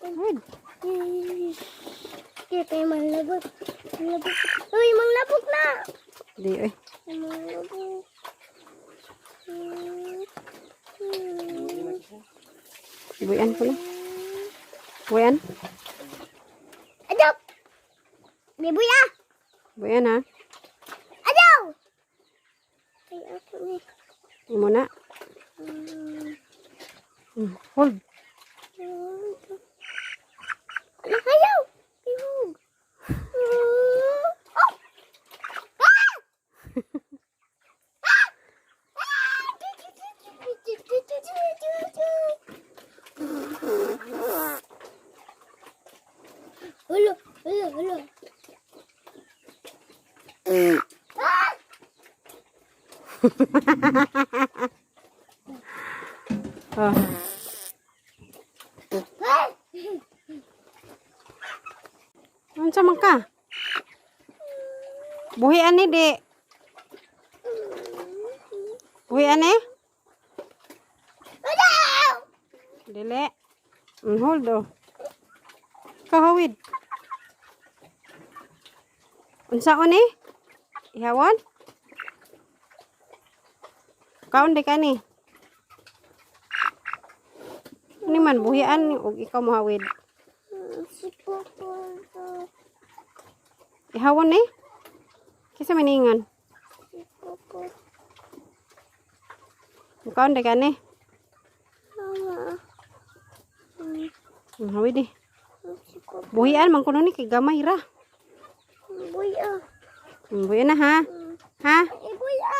Good. Kaya kayo manglabot. Manglabot. Uy, manglabot na! Di ay. Manglabot. Buyan ko na. Buyan. Adop! May buya! Buyan ha. Adaw! Ay, ako ni. Imo na. Hold. Anak ayaw! Ihog! Oh! Ah! Hulo, hulo, hulo. Ah! Oh. Unsa man ka? Buhian ni di. Buhian ni? Adaw! Dili. Hold oh. Kahawid. Unsa ko ni? Ihawon? Kaon di ka ni. Ini man buhian ug ikaw mohawid. Si Papa. Ihawon ni? Kisa maningan. Si Papa. Kaon di ka ni. Mama. Hawid di. Si Papa. Buhian man kuno ni kay gamay ra. Buya. Buhian na ha. Ha? Buya.